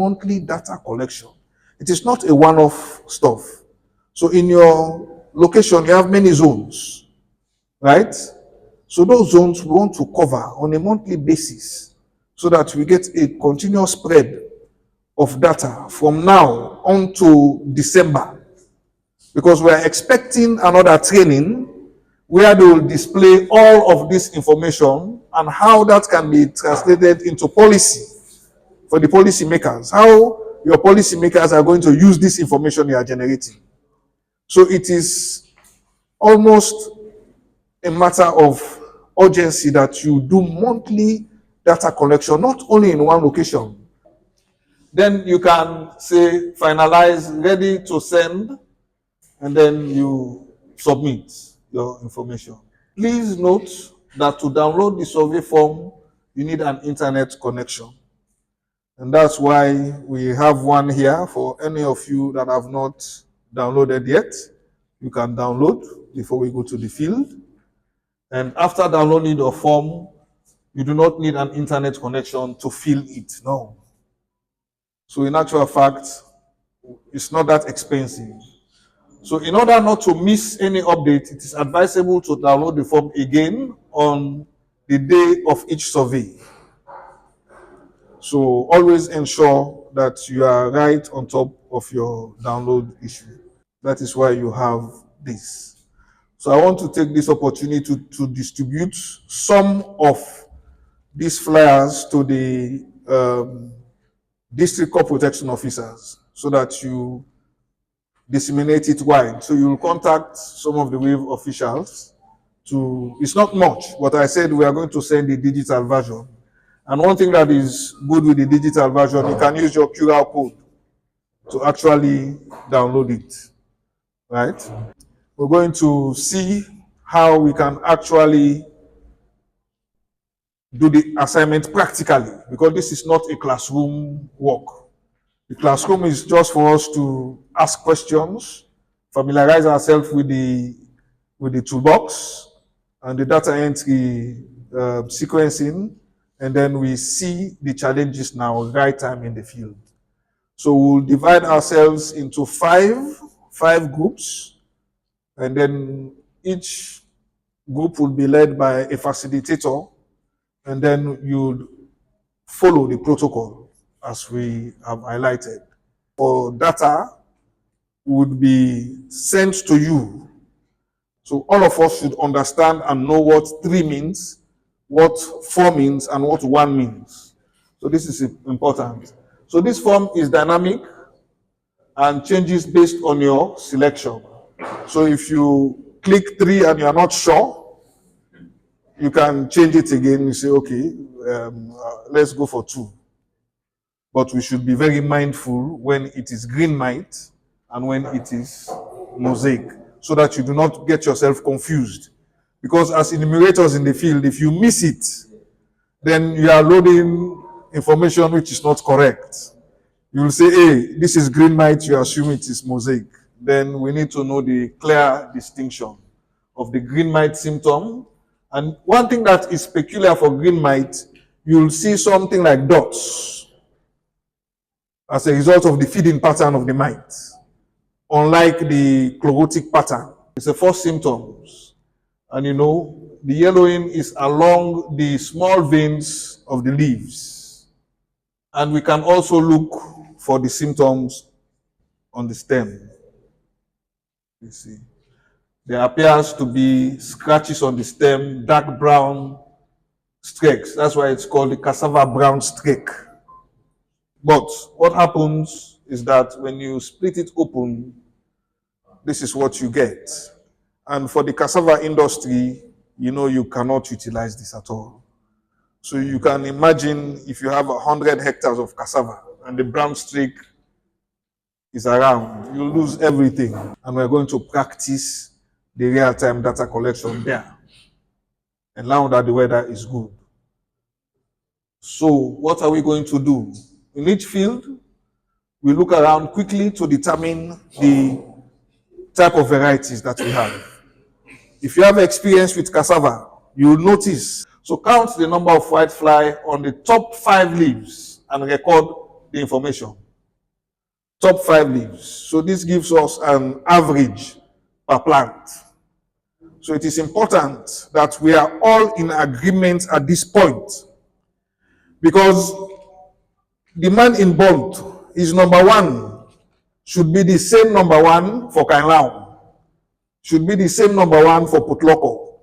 monthly data collection. It is not a one-off stuff. So in your location, you have many zones, right? So those zones we want to cover on a monthly basis so that we get a continuous spread of data from now on to December. Because we are expecting another training where they will display all of this information and how that can be translated into policy for the policy makers, how your policy makers are going to use this information you are generating. So it is almost a matter of urgency that you do monthly data collection, not only in one location. Then you can say finalize, ready to send, and then you submit your information. Please note that to download the survey form, you need an internet connection. And that's why we have one here for any of you that have not downloaded yet. You can download before we go to the field. And after downloading the form, you do not need an internet connection to fill it. No. So in actual fact, it's not that expensive. So in order not to miss any update, it is advisable to download the form again on the day of each survey. So always ensure that you are right on top of your download issue. That is why you have this. So I want to take this opportunity to distribute some of these flyers to the district crop protection officers so that you disseminate it wide. So you'll contact some of the wave officials to, it's not much, but I said we are going to send the digital version. And one thing that is good with the digital version, you can use your QR code to actually download it, right? We're going to see how we can actually do the assignment practically, because this is not a classroom work. The classroom is just for us to ask questions, familiarize ourselves with the toolbox and the data entry sequencing, and then we see the challenges now right time in the field. So we'll divide ourselves into five groups, and then each group will be led by a facilitator, and then you'll follow the protocol as we have highlighted. For data would be sent to you. So all of us should understand and know what 3 means, what 4 means, and what 1 means. So this is important. So this form is dynamic and changes based on your selection. So if you click 3 and you are not sure, you can change it again. You say, okay, let's go for 2. But we should be very mindful when it is green mite and when it is mosaic, so that you do not get yourself confused. Because as enumerators in the field, if you miss it, then you are loading information which is not correct. You will say, hey, this is green mite, you assume it is mosaic. Then we need to know the clear distinction of the green mite symptom. And one thing that is peculiar for green mite, you'll see something like dots as a result of the feeding pattern of the mite, unlike the chlorotic pattern. It's the first symptoms. And you know, the yellowing is along the small veins of the leaves. And we can also look for the symptoms on the stem. You see, there appears to be scratches on the stem, dark brown streaks. That's why it's called the cassava brown streak. But what happens is that when you split it open, this is what you get. And for the cassava industry, you know, you cannot utilize this at all. So you can imagine if you have 100 hectares of cassava and the brown streak is around, you lose everything. And we're going to practice the real-time data collection there. And now that the weather is good. So what are we going to do? In each field, we look around quickly to determine the type of varieties that we have. If you have experience with cassava, you will notice. So count the number of whitefly on the top 5 leaves and record the information. Top 5 leaves. So this gives us an average per plant. So it is important that we are all in agreement at this point, because the man in Bond is number 1, should be the same number 1 for Kainlao, should be the same number 1 for Putloko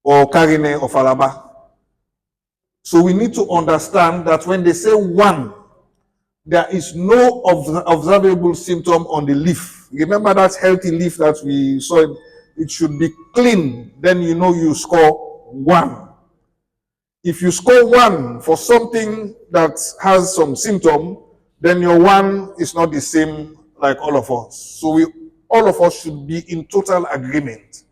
or Karine or Falaba. So we need to understand that when they say 1, there is no observable symptom on the leaf. Remember that healthy leaf that we saw? It should be clean. Then you know you score 1. If you score 1 for something that has some symptom, then your 1 is not the same like all of us. So all of us should be in total agreement.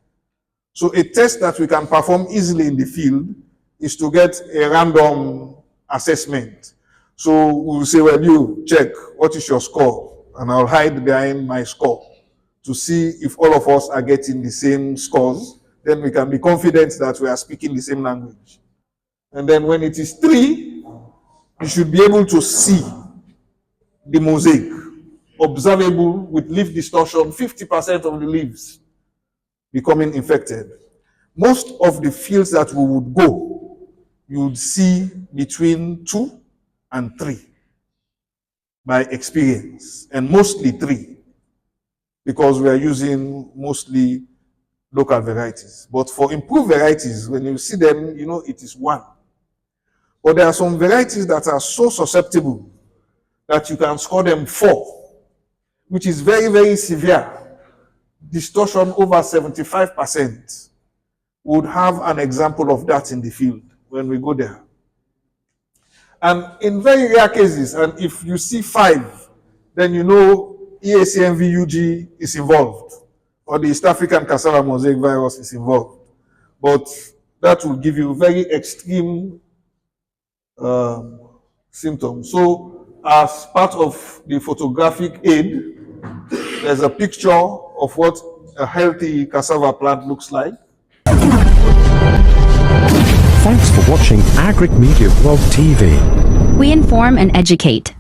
So a test that we can perform easily in the field is to get a random assessment. So we'll say, well, you check, what is your score? And I'll hide behind my score to see if all of us are getting the same scores. Then we can be confident that we are speaking the same language. And then when it is 3, you should be able to see the mosaic, observable with leaf distortion, 50% of the leaves becoming infected. Most of the fields that we would go, you would see between 2 and 3 by experience, and mostly 3, because we are using mostly local varieties. But for improved varieties, when you see them, you know it is 1. But there are some varieties that are so susceptible that you can score them 4, which is very, very severe. Distortion over 75%. We would have an example of that in the field when we go there. And in very rare cases, and if you see 5, then you know EACMVUG is involved, or the East African cassava mosaic virus is involved. But that will give you very extreme symptoms. So as part of the photographic aid, there's a picture of what a healthy cassava plant looks like. Thanks for watching Agric Media Blog TV. We inform and educate.